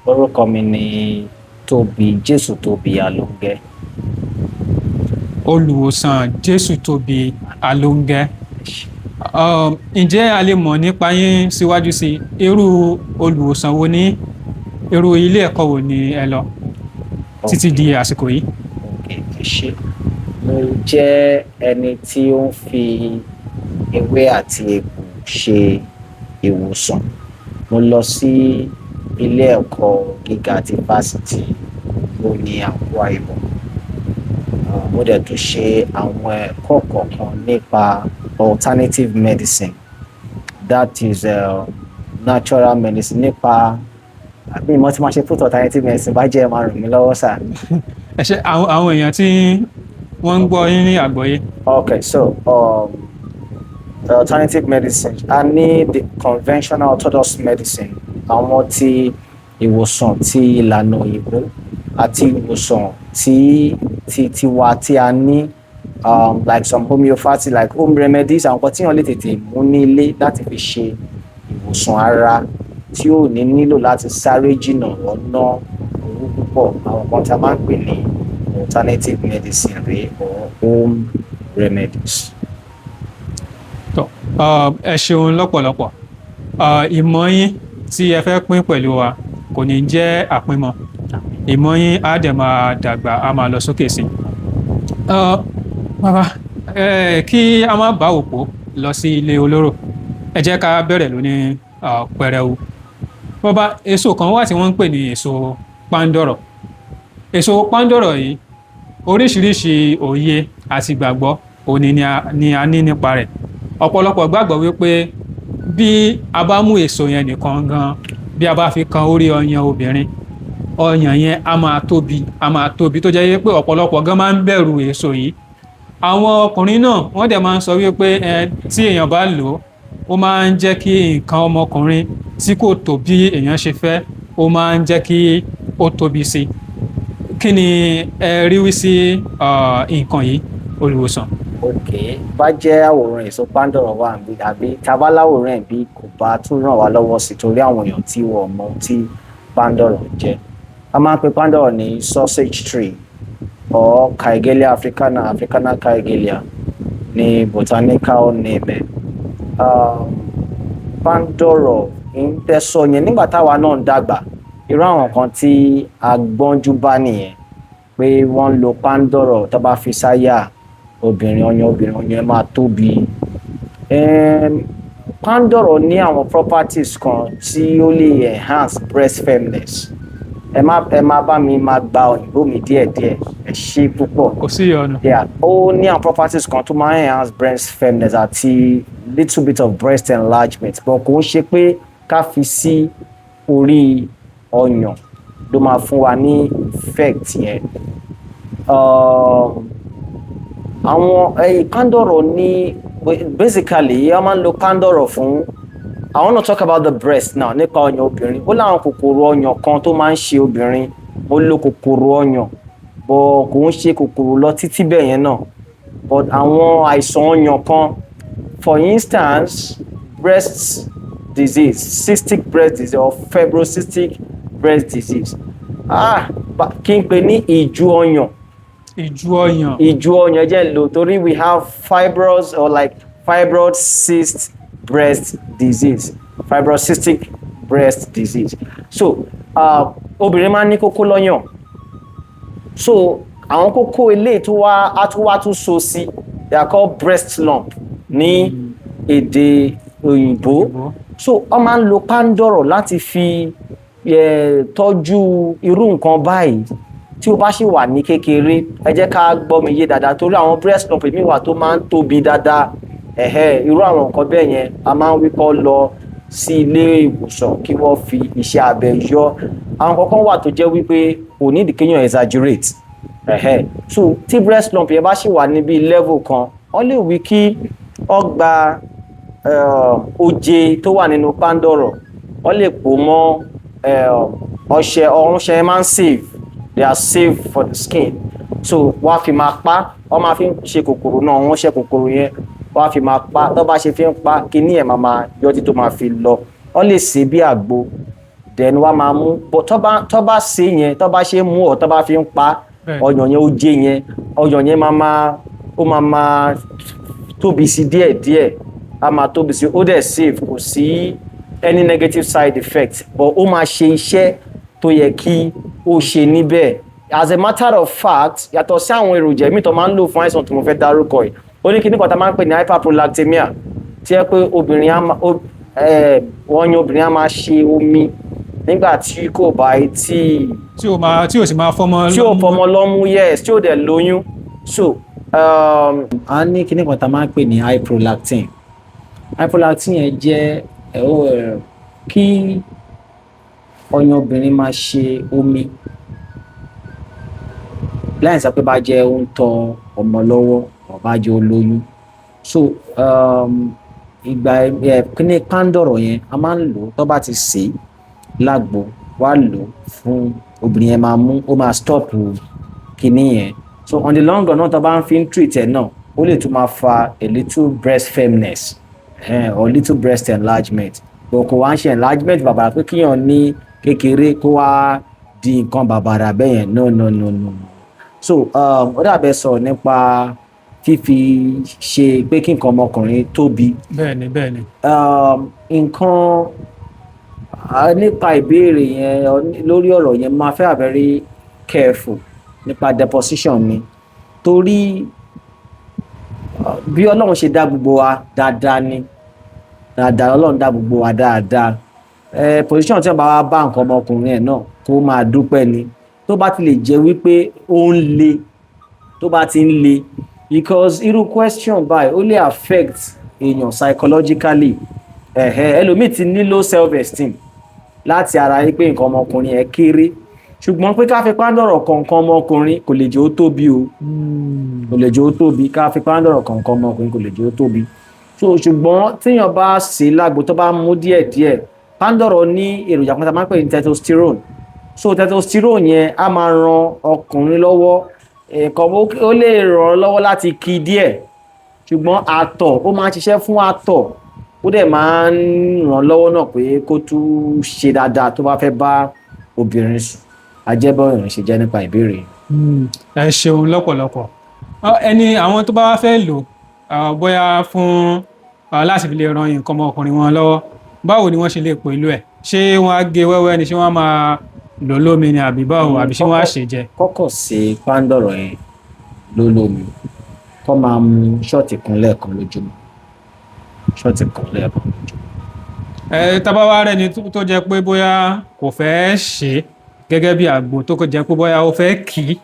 Orúkọ mi ni Tóbi, Jésù Tóbi Alóńgẹ́. Olùwòsàn Jésù Tóbi Alóńgẹ́. Ǹjẹ́ a lè mọ̀ nípa yín síwájú sí irú olùwòsàn wo ní irú ilé ẹ̀kọ́ wo ni ẹ lọ títí di àsìkò yìí? Ẹ ṣé. Mo jẹ́ ẹni tí ó ń fi ewé àti egbò ṣe ìwòsàn. Mo lọ sí ilé ẹ̀kọ́ gíga ti fásitì ní Àkúrà Ìbọn. Mo dẹ̀ tún ṣe àwọn ẹ̀kọ́ kọ̀ọ̀kan nípa alternative medicine, that is natural medicine, nípa àbí ìmọ̀ tí máa ṣe fún alternative medicine bá jẹ́ máa ràn mí lọ́wọ́ sà. Ẹ ṣé àwọn èèyàn tí wọ́n ń gbọ́ yín ní àgbọ́yé. Okay, so alternative medicine, a ní the conventional orthodox medicine, àwọn tí ìwòsàn ti ìlànà òyìnbó àti ìwòsàn tiwa tí a ní like some homeopathy, like home remedies, àwọn nǹkan tí wọ́n lè tètè mú ní ilé láti fi ṣe ìwòsàn ara tí ò ní nílò láti sáré jìnnà lọ́nà owó púpọ̀. Àwọn nǹkan tí a máa ń pè ní alternative medicine rèé, or home remedies. Ẹ ṣeun lọ́pọ̀lọpọ̀. Ìmọ̀ yín tí ẹ fẹ́ pín pẹ̀lú wa kò ní jẹ́ àpínmọ̀. Ìmọ̀ yín á dẹ̀ máa dàgbà, á máa lọ sókè sí. Bàbá, kí a má bá òpó lọ sí ilé olóró, ẹ jẹ́ ká bẹ̀rẹ̀ lóní pẹrẹu. Bàbá, èso kan wà tí wọ́n ń pè ní èso pándọ̀rọ̀. Èso pándọ̀rọ̀ yìí, oríṣiríṣi òye àti ìgbàgbọ́ òní ni a ní nípa rẹ̀. Ọ̀pọ̀lọpọ̀ gbàgbọ́ wípé bí a bá mú èso yẹn nìkan gan, bí a bá fi kan orí ọyàn obìnrin, ọyàn yẹn á máa tóbi tó jẹ́ pé ọ̀pọ̀lọpọ̀ gan máa ń bẹ̀rù èso yìí. Àwọn ọkùnrin náà wọ́n dẹ̀ máa ń sọ wípé tí èèyàn bá lò ó máa ń jẹ́ kí nǹkan ọmọkùnrin tí kò tó bí èèyàn ṣe fẹ́, ó máa ń jẹ́ kí ó tóbi sí. Kí ni ẹ rí wí sí nǹkan yìí, olùwòsàn? Ok, bá jẹ́ àwòrán èso pándọ̀rọ̀ wà níbí, àbí tabaláwòrán ẹ̀ bí kò bá tún ràn wá lọ́wọ́ sí torí àwọn èèyàn tí wọ́n mọ̀ tí pándọ̀rọ̀ jẹ́. A máa ń pe pándọ̀rọ̀ ní sausage tree or Kaigelia africana Kaigelia ní botanical name. Pándọ̀rọ̀ ń tẹ́sọ̀ yẹn nígbà táwa náà ń dàgbà, irú àwọn kan tí a gbọ́njú bá nìyẹn pé wọ́n lo pándọ̀rọ̀ tó bá fi sáyà obìnrin ọyàn máa tóbi. Pándọ̀rọ̀ ní àwọn properties kan tí ó lè enhance breast firmness. Ẹ má bá mi máa gba òyìnbó mi díẹ̀díẹ̀, ẹ ṣé púpọ̀. Kò sí ìyọnu. Ó ní àwọn properties kan tó máa enhance breast firmness àti little bit of breast enlargement, but kò ń ṣe pé ká fi sí orí ọyàn ló máa fún wa ní effect yẹn. Àwọn pándọ̀rọ̀ ní basically a máa ń lo pándọ̀rọ̀ fún, I want to talk about the breast now, nípa ọyàn obìnrin. Ó láwọn kòkòrò ọyàn kan tó máa ń ṣe obìnrin. Ó lo kòkòrò ọyàn, but kò ń ṣe kòkòrò lọ títí bẹ́ẹ̀ yẹn náà. But àwọn àìsàn ọyàn kan, for instance, breast disease, cystic breast disease or fibrocystic breast disease. Kí n pè ní ìju ọyàn. Ìju ọyàn jẹ́ lò torí we have fibroids or like fibroid cyst breast disease, fibrocystic breast disease. So obìnrin máa ń ní kókó lọ́yàn. So àwọn kókó eléyìí tó wá tún so sí, they are called breast lump ní èdè òyìnbó. So wọ́n máa ń lo pándọ̀rọ̀ láti fi tọ́jú irú nǹkan báyìí. Tí ó bá ṣì wà ní kékeré, ẹ jẹ́ ká gbọ́ mi yé dáadáa torí àwọn breast lump mi wà tó máa ń tóbi dáadáa. Irú àwọn nǹkan bẹ́ẹ̀ yẹn a máa ń wí kó lọ sí ilé ìwòsàn kí wọ́n fi iṣẹ́ abẹ yọ. Àwọn kankan wà tó jẹ́ wípé kò ní ìdíkéyàn exaggerate. So tí breast lump yẹn bá ṣì wà níbi level kan, wọ́n lè wí kí wọ́n gba oje tó wà nínú pándọ̀rọ̀, wọ́n lè pò mọ́ ọṣẹ máa ń save. They are safe for the skin. So wọ́n á fi máa pa, wọ́n máa fi ń ṣe kòkòrò náà, wọ́n ṣe kòkòrò yẹn, wọ́n á fi máa pa, tó bá ṣe fi ń pa, kíní ẹ̀ máa yọtí tó máa fi lọ. Wọ́n lè sè bí àgbo then wá máa mú but tó bá ṣe yẹn tó bá ṣe mú ọ tó bá fi ń pa ọyàn yẹn ó jẹ yẹn ọyàn yẹn ó máa tóbi sí díẹ̀díẹ̀ a máa tóbi sí ó dẹ̀ safe kò sí any negative side effect but ó máa ṣe iṣẹ́ tó yẹ kí ó ṣe níbẹ̀ as a matter of fact yàtọ̀ sí àwọn èròjà míì tó máa ń lò fún àìsàn tí mo fẹ́ dárúkọ yìí ó ní kíní kan tá a máa ń pè ní hyperprolactemia tí ẹ pé ọyàn obìnrin á máa ṣe omi nígbà tí kò bá tí ò sì máa fọmọ lọ́mú yes tí ò dẹ̀ lóyún so a ní kíní kan tá a máa ń pè ní hyprolactin yẹn jẹ́ kí ọyàn obìnrin máa ṣe omi láì sọ pé bá jẹ́ ó ń tọ́ ọmọ lọ́wọ́ ó bá jẹ́ olóyún so ìgbà kíní pándọ̀rọ̀ yẹn a máa ń lò tó bá ti sè é lágbo wá lò fún obìnrin yẹn máa mú ó máa stop kíní yẹn so on the long run náà tó bá ń fi ń treat ẹ̀ náà ó lè tún máa fa a little breast firmness or little breast enlargement kò wá ń ṣe enlargement bàbàrà pé kíyàn ní kékeré kó wá di nǹkan bàbàrà bẹ́ẹ̀ yẹn no so ó dàbẹ̀ sọ nípa fífi ṣe pé kí nǹkan ọmọkùnrin tóbi. bẹ́ẹ̀ni. nǹkan nípa ìbéèrè yẹn lórí ọ̀rọ̀ yẹn máa fẹ́ very careful nípa deposition mi torí bí Ọlọ́run ṣe dá gbogbo wa dáadáa ni dáadáa Ọlọ́run dá gbogbo wa dáadáa position tí wọ́n bá wá bá nǹkan ọmọkùnrin ẹ̀ náà kó máa dúpẹ́ ni tó bá ti lè jẹ́ wípé ó ń le tó bá ti ń le because irú question báyìí ó lè affect èèyàn psychologically ẹlòmíì ti ní low self esteem láti ara yín pé nǹkan ọmọkùnrin ẹ̀ kéré ṣùgbọ́n pé ká fi pándọ̀rọ̀ kọ̀ọ̀kan ọmọkùnrin kò lè jẹ́ ó tóbi o kò lè jẹ́ ó tóbi ká fi pándọ̀rọ̀ kọ̀ọ̀kan ọmọkùnrin kò lè jẹ́ ó tóbi so ṣùgbọ́n téèyàn bá ṣe lágbo tó bá mú díẹ̀díẹ̀ pándọ̀rọ̀ ní èròjà kan tá a máa ń pè ní testosterone so testosterone yẹn á máa ran ọkùnrin lọ́wọ́ ó lè ràn án lọ́wọ́ láti kí díẹ̀ ṣùgbọ́n àtọ̀ ó máa ń ṣiṣẹ́ fún àtọ̀ ó dẹ̀ máa ń ràn án lọ́wọ́ náà pé kó tún ṣe dáadáa tó bá fẹ́ bá obìnrin sùn ajẹ́bọ̀ ìrìn ṣe jẹ́ nípa ìbéèrè. ẹ ṣeun lọ́pọ̀lọpọ̀ àwọn tó bá wá fẹ́ lò bóyá fún láti fi lè ran nǹkan ọmọkùnrin wọn lọ́wọ́ báwo ni wọ́n ṣe lè pẹ̀lú ẹ̀ ṣé wọ́n á gé wẹ́wẹ́ ni ṣé wọ́n á máa lò lómi ni àbí báwo àbí ṣé wọ́n á ṣe jẹ. kọ́kọ́ ṣe pándọ̀rọ̀ yẹn lólómi kó máa mu ṣọ́ọ̀tì kan lẹ́ẹ̀kan lójúmọ́ tábà wá rẹ́ni tó jẹ́ pé bóyá kò fẹ́ ṣe gẹ́gẹ́ bí àgbo tó jẹ́ pé bóyá ó fẹ́ kì í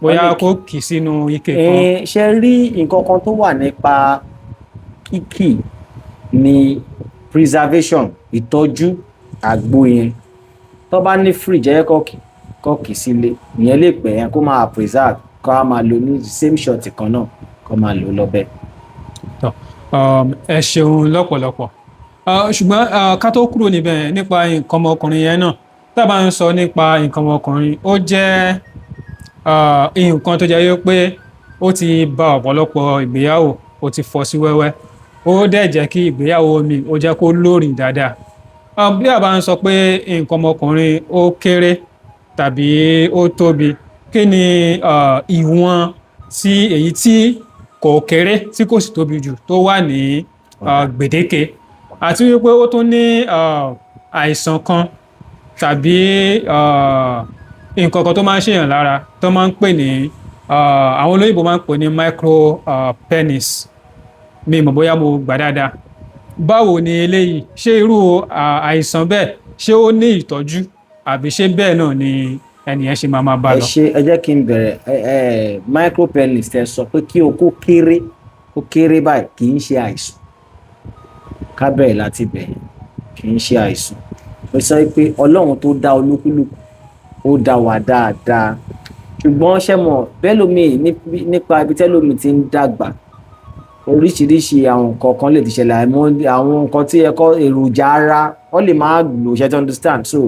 bóyá kó kì í sínú ike kan. ṣe rí nǹkan kan tó wà nípa kíkì ní preservation ìtọ́jú àgbo yẹn tó bá ní fridge ẹ̀ kọ́ọ̀kì sílé ìyẹn lè pẹ́ yẹn kó máa preserve kó a máa lò ní same shot kan náà kó máa lò lọ́bẹ̀. ẹ ṣeun lọ́pọ̀lọpọ̀ ṣùgbọ́n ká tó kúrò níbẹ̀ nípa nǹkan ọmọkùnrin yẹn náà tá a bá ń sọ nípa nǹkan ọmọkùnrin ó jẹ́ nǹkan tó jẹ́ pé ó ti ba ọ̀pọ̀lọpọ̀ ìgbéyàwó ó ti fọ́ sí wẹ́wẹ́ ó dẹ̀ jẹ́ kí ìgbéyàwó mi ó jẹ́ kó lóòrìn dáadáa bí a bá ń sọ pé nǹkan ọmọkùnrin ó kéré tàbí ó tóbi kí ni ìwọ̀n tí èyí tí kò kéré tí kò sì tóbi jù tó wà ní gbèdéke àti wípé ó tún ní àìsàn kan tàbí nǹkan kan tó máa ń ṣèyàn lára tó máa ń pè ní àwọn olóyìnbó máa ń pè ní micro penis mi mọ̀ bóyá mo gbà dáadáa báwo ni eléyìí ṣé irú àìsàn bẹ́ẹ̀ ṣé ó ní ìtọ́jú àbí ṣé bẹ́ẹ̀ náà ni ẹnìyẹn ṣe máa bá lọ. ẹ jẹ́ kí n bẹ̀rẹ̀ micro penis tẹ sọ pé kí o kó kéré báyìí kì í ṣe àìsàn ká bẹ̀rẹ̀ láti bẹ̀rẹ̀ kì í ṣe àìsàn ó sọ pé Ọlọ́run tó dá olúkúlùkù ó dá wa dáadáa ṣùgbọ́n ṣé mọ̀ bẹ́lómi nípa ibi tẹ́lómi ti ń dàgbà oríṣiríṣi àwọn nǹkan kan lè ti ṣẹlẹ̀ àwọn nǹkan tí ẹ̀kọ́ èròjà ara wọ́n lè máa lò ṣe to understand so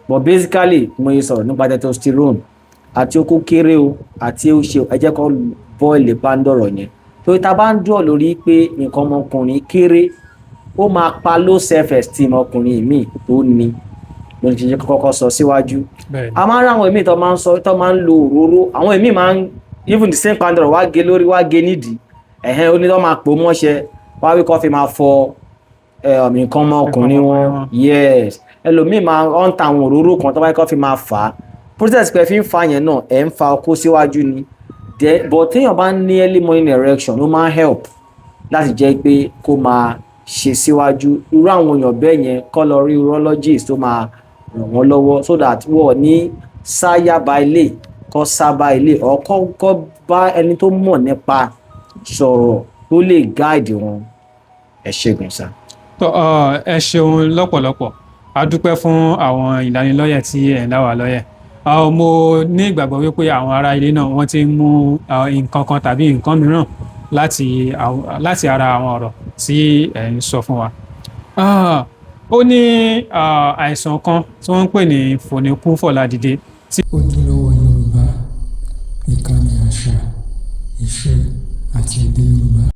but basically mo yẹ sọ̀rọ̀ nípa testosterone àti okó kéré o àti ó ṣe ẹ jẹ́ kó bọ́ọ̀lì pándọ̀rọ̀ yẹn tó ta bá ń dúró lórí pé nǹkan ọmọkùnrin kéré ó máa pa low self esteem ọkùnrin míì tó ní ló ti jẹ́ kọ́kọ́ sọ síwájú. bẹ́ẹ̀ A máa ń rí àwọn èmi tó máa ń sọ tó máa ń lo òróró, àwọn èmi máa ń even the same pandoro wá gé lórí wá gé nídìí ó ní tó máa pò mọ́ṣẹ́ wá wí kó fi máa fọ nǹkan ọmọukùnrin wọn. Yes, ẹlòmíì máa ń ta àwọn òróró kan tó bá yẹ kó fi máa fà á, process pé fi ń fa yẹn náà ẹ̀ ń fa okó síwájú ni. But téèyàn bá ní early morning erection ó máa ń help láti jẹ́ pé kó máa ṣe síwájú. Irú àwọn èèyàn bẹ́ẹ̀ yẹn kó lọ rí urologist tó máa ràn wọ́n lọ́wọ́ so that wọ́n ní sáyàbá ilé kó sábà ilé kó bá ẹni tó mọ̀ nípa sọ̀rọ̀ tó lè guide wọn. Ẹ ṣé gan sir. ẹ ṣeun lọ́pọ̀lọpọ̀, a dúpẹ́ fún àwọn ìlanilọ́yẹ̀ tí ẹ̀ ń dá wa lọ́yẹ̀. Mo ní ìgbàgbọ́ wípé àwọn ará ilé náà wọ́n ti ń mú nǹkan kan tàbí nǹkan mìíràn láti ara àwọn ọ̀rọ̀ tí ẹ̀ ń sọ fún wa. Ó ní àìsàn kan tí wọ́n ń pè ní fòníkú-fọ̀la-dìde. Ojúlówó Yorùbá, ìkànnì àṣà, ìṣe àti èdè Yorùbá.